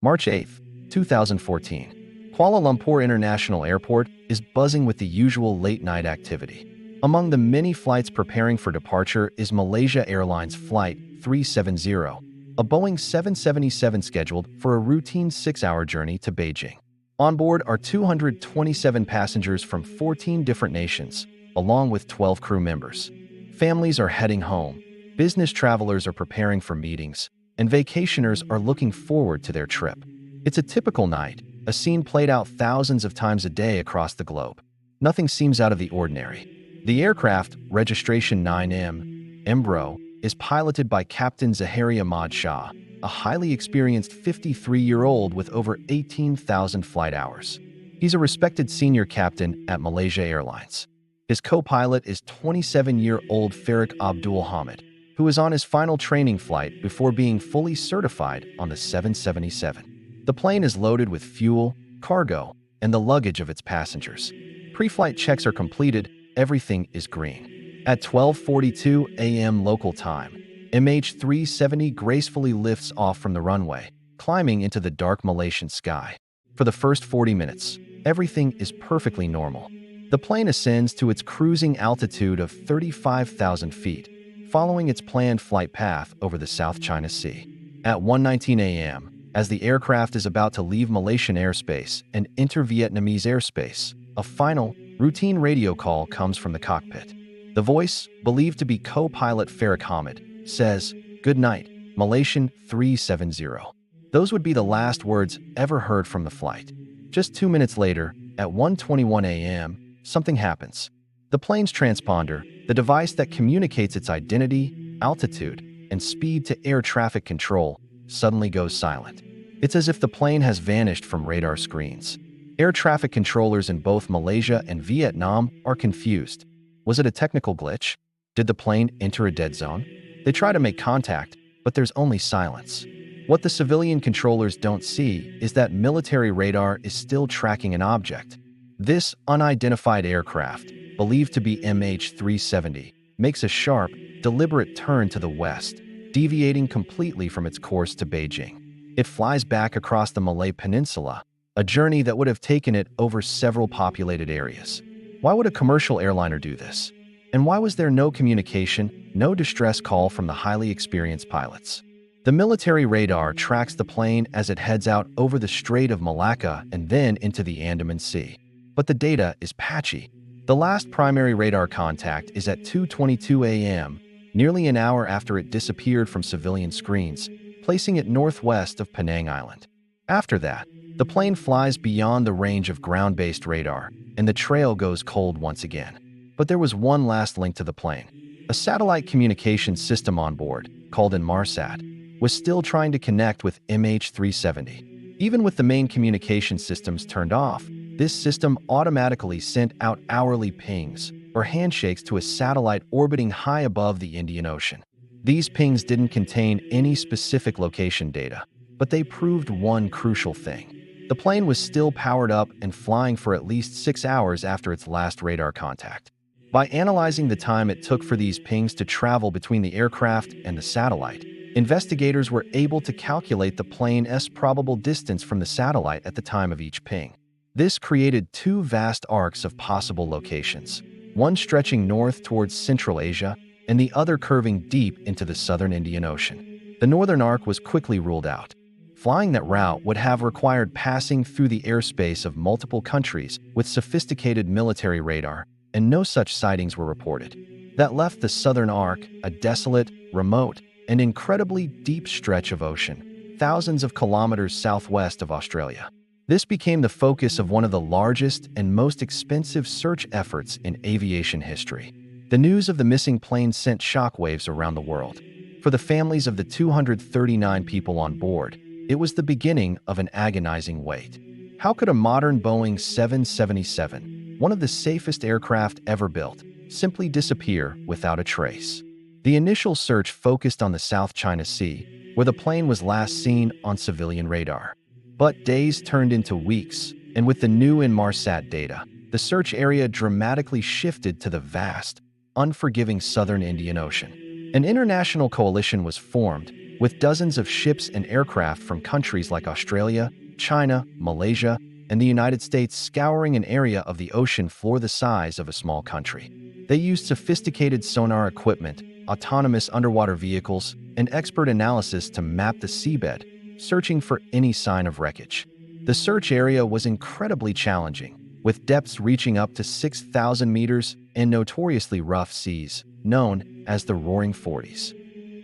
March 8, 2014. Kuala Lumpur International Airport is buzzing with the usual late-night activity. Among the many flights preparing for departure is Malaysia Airlines Flight 370, a Boeing 777 scheduled for a routine 6-hour journey to Beijing. On board are 227 passengers from 14 different nations, along with 12 crew members. Families are heading home, business travelers are preparing for meetings, and vacationers are looking forward to their trip. It's a typical night, a scene played out thousands of times a day across the globe. Nothing seems out of the ordinary. The aircraft, registration 9M, Embro, is piloted by Captain Zahari Ahmad Shah, a highly experienced 53-year-old with over 18,000 flight hours. He's a respected senior captain at Malaysia Airlines. His co-pilot is 27-year-old Farik Abdul Hamid, who is on his final training flight before being fully certified on the 777. The plane is loaded with fuel, cargo, and the luggage of its passengers. Pre-flight checks are completed, everything is green. At 12:42 a.m. local time, MH370 gracefully lifts off from the runway, climbing into the dark Malaysian sky. For the first 40 minutes, everything is perfectly normal. The plane ascends to its cruising altitude of 35,000 feet, following its planned flight path over the South China Sea. At 1:19 a.m., as the aircraft is about to leave Malaysian airspace and enter Vietnamese airspace, a final, routine radio call comes from the cockpit. The voice, believed to be co-pilot Farik Hamid, says, "Good night, Malaysian 370." Those would be the last words ever heard from the flight. Just 2 minutes later, at 1:21 a.m., something happens. The plane's transponder, the device that communicates its identity, altitude, and speed to air traffic control, suddenly goes silent. It's as if the plane has vanished from radar screens. Air traffic controllers in both Malaysia and Vietnam are confused. Was it a technical glitch? Did the plane enter a dead zone? They try to make contact, but there's only silence. What the civilian controllers don't see is that military radar is still tracking an object. This unidentified aircraft, believed to be MH370, makes a sharp, deliberate turn to the west, deviating completely from its course to Beijing. It flies back across the Malay Peninsula, a journey that would have taken it over several populated areas. Why would a commercial airliner do this? And why was there no communication, no distress call from the highly experienced pilots? The military radar tracks the plane as it heads out over the Strait of Malacca and then into the Andaman Sea. But the data is patchy. The last primary radar contact is at 2:22 a.m., nearly an hour after it disappeared from civilian screens, placing it northwest of Penang Island. After that, the plane flies beyond the range of ground-based radar, and the trail goes cold once again. But there was one last link to the plane. A satellite communication system on board, called Inmarsat, was still trying to connect with MH370. Even with the main communication systems turned off, this system automatically sent out hourly pings, or handshakes, to a satellite orbiting high above the Indian Ocean. These pings didn't contain any specific location data, but they proved one crucial thing. The plane was still powered up and flying for at least 6 hours after its last radar contact. By analyzing the time it took for these pings to travel between the aircraft and the satellite, investigators were able to calculate the plane's probable distance from the satellite at the time of each ping. This created two vast arcs of possible locations, one stretching north towards Central Asia and the other curving deep into the southern Indian Ocean. The northern arc was quickly ruled out. Flying that route would have required passing through the airspace of multiple countries with sophisticated military radar, and no such sightings were reported. That left the southern arc a desolate, remote, and incredibly deep stretch of ocean, thousands of kilometers southwest of Australia. This became the focus of one of the largest and most expensive search efforts in aviation history. The news of the missing plane sent shockwaves around the world. For the families of the 239 people on board, it was the beginning of an agonizing wait. How could a modern Boeing 777, one of the safest aircraft ever built, simply disappear without a trace? The initial search focused on the South China Sea, where the plane was last seen on civilian radar. But days turned into weeks, and with the new Inmarsat data, the search area dramatically shifted to the vast, unforgiving southern Indian Ocean. An international coalition was formed, with dozens of ships and aircraft from countries like Australia, China, Malaysia, and the United States scouring an area of the ocean floor the size of a small country. They used sophisticated sonar equipment, autonomous underwater vehicles, and expert analysis to map the seabed, searching for any sign of wreckage. The search area was incredibly challenging, with depths reaching up to 6,000 meters and notoriously rough seas, known as the Roaring Forties.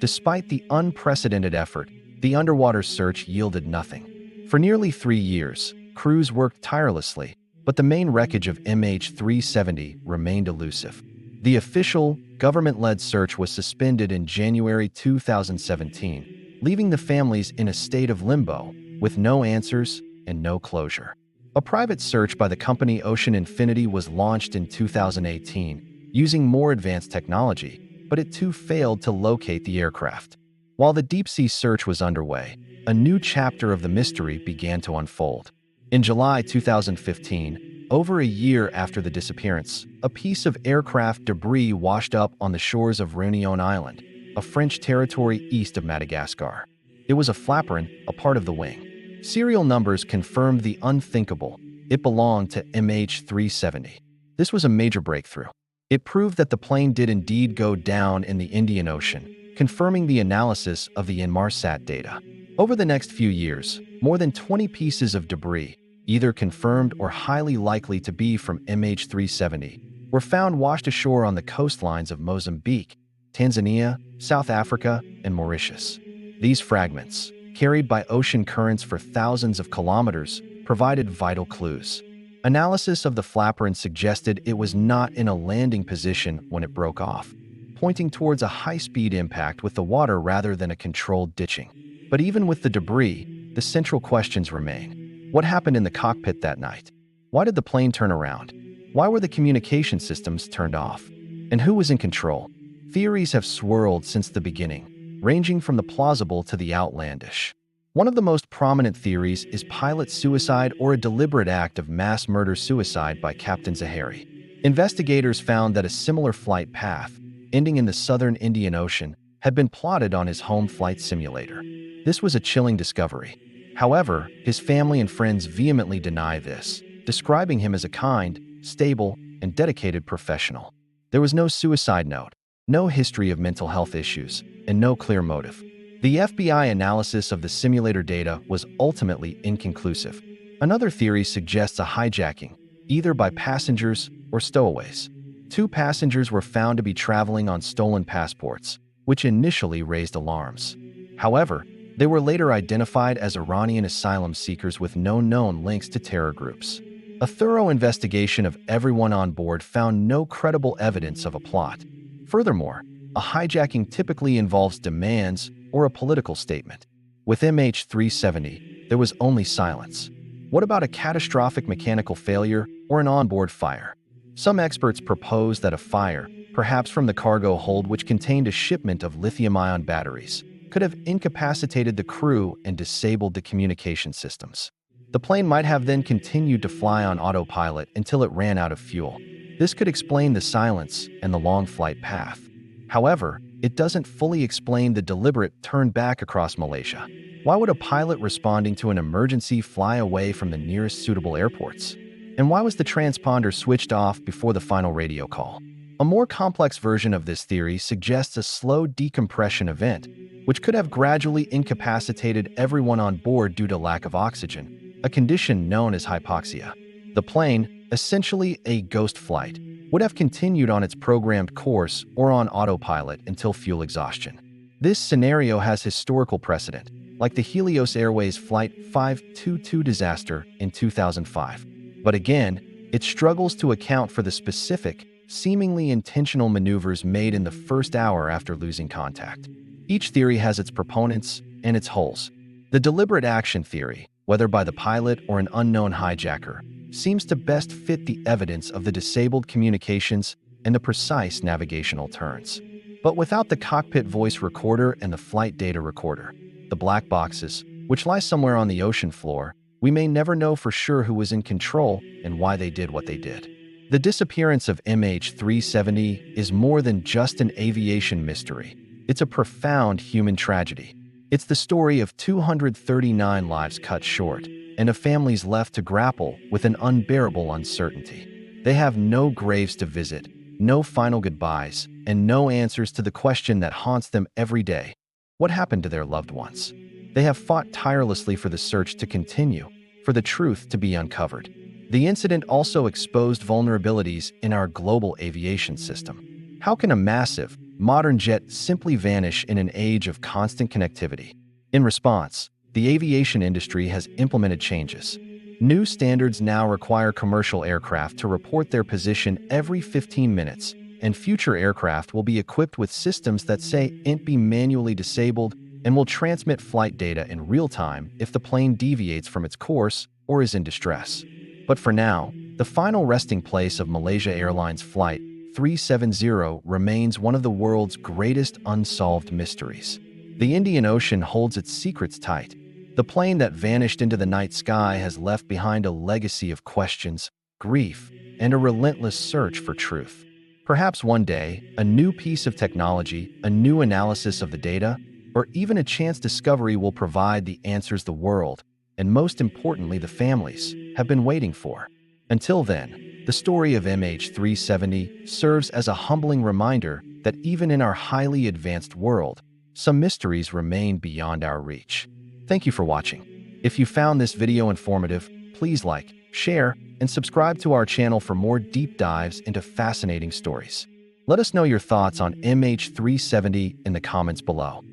Despite the unprecedented effort, the underwater search yielded nothing. For nearly 3 years, crews worked tirelessly, but the main wreckage of MH370 remained elusive. The official, government-led search was suspended in January 2017, leaving the families in a state of limbo, with no answers and no closure. A private search by the company Ocean Infinity was launched in 2018, using more advanced technology, but it too failed to locate the aircraft. While the deep-sea search was underway, a new chapter of the mystery began to unfold. In July 2015, over a year after the disappearance, a piece of aircraft debris washed up on the shores of Réunion Island, a French territory east of Madagascar. It was a flaperon, a part of the wing. Serial numbers confirmed the unthinkable. It belonged to MH370. This was a major breakthrough. It proved that the plane did indeed go down in the Indian Ocean, confirming the analysis of the Inmarsat data. Over the next few years, more than 20 pieces of debris, either confirmed or highly likely to be from MH370, were found washed ashore on the coastlines of Mozambique, Tanzania, South Africa, and Mauritius. These fragments, carried by ocean currents for thousands of kilometers, provided vital clues. Analysis of the flaperon suggested it was not in a landing position when it broke off, pointing towards a high-speed impact with the water rather than a controlled ditching. But even with the debris, the central questions remain. What happened in the cockpit that night? Why did the plane turn around? Why were the communication systems turned off? And who was in control? Theories have swirled since the beginning, ranging from the plausible to the outlandish. One of the most prominent theories is pilot suicide or a deliberate act of mass murder-suicide by Captain Zahari. Investigators found that a similar flight path, ending in the southern Indian Ocean, had been plotted on his home flight simulator. This was a chilling discovery. However, his family and friends vehemently deny this, describing him as a kind, stable, and dedicated professional. There was no suicide note, no history of mental health issues, and no clear motive. The FBI analysis of the simulator data was ultimately inconclusive. Another theory suggests a hijacking, either by passengers or stowaways. 2 passengers were found to be traveling on stolen passports, which initially raised alarms. However, they were later identified as Iranian asylum seekers with no known links to terror groups. A thorough investigation of everyone on board found no credible evidence of a plot. Furthermore, a hijacking typically involves demands or a political statement. With MH370, there was only silence. What about a catastrophic mechanical failure or an onboard fire? Some experts propose that a fire, perhaps from the cargo hold which contained a shipment of lithium-ion batteries, could have incapacitated the crew and disabled the communication systems. The plane might have then continued to fly on autopilot until it ran out of fuel. This could explain the silence and the long flight path. However, it doesn't fully explain the deliberate turn back across Malaysia. Why would a pilot responding to an emergency fly away from the nearest suitable airports? And why was the transponder switched off before the final radio call? A more complex version of this theory suggests a slow decompression event, which could have gradually incapacitated everyone on board due to lack of oxygen, a condition known as hypoxia. The plane, essentially a ghost flight, would have continued on its programmed course or on autopilot until fuel exhaustion. This scenario has historical precedent, like the Helios Airways Flight 522 disaster in 2005. But again, it struggles to account for the specific, seemingly intentional maneuvers made in the first hour after losing contact. Each theory has its proponents and its holes. The deliberate action theory, whether by the pilot or an unknown hijacker, seems to best fit the evidence of the disabled communications and the precise navigational turns. But without the cockpit voice recorder and the flight data recorder, the black boxes, which lie somewhere on the ocean floor, we may never know for sure who was in control and why they did what they did. The disappearance of MH370 is more than just an aviation mystery. It's a profound human tragedy. It's the story of 239 lives cut short and of families left to grapple with an unbearable uncertainty. They have no graves to visit, no final goodbyes, and no answers to the question that haunts them every day. What happened to their loved ones? They have fought tirelessly for the search to continue, for the truth to be uncovered. The incident also exposed vulnerabilities in our global aviation system. How can a massive, modern jet simply vanish in an age of constant connectivity? In response, the aviation industry has implemented changes. New standards now require commercial aircraft to report their position every 15 minutes, and future aircraft will be equipped with systems that say "Int be manually disabled" and will transmit flight data in real time if the plane deviates from its course or is in distress. But for now, the final resting place of Malaysia Airlines Flight 370 remains one of the world's greatest unsolved mysteries. The Indian Ocean holds its secrets tight. The plane that vanished into the night sky has left behind a legacy of questions, grief, and a relentless search for truth. Perhaps one day, a new piece of technology, a new analysis of the data, or even a chance discovery will provide the answers the world, and most importantly the families, have been waiting for. Until then, the story of MH370 serves as a humbling reminder that even in our highly advanced world, some mysteries remain beyond our reach. Thank you for watching. If you found this video informative, please like, share, and subscribe to our channel for more deep dives into fascinating stories. Let us know your thoughts on MH370 in the comments below.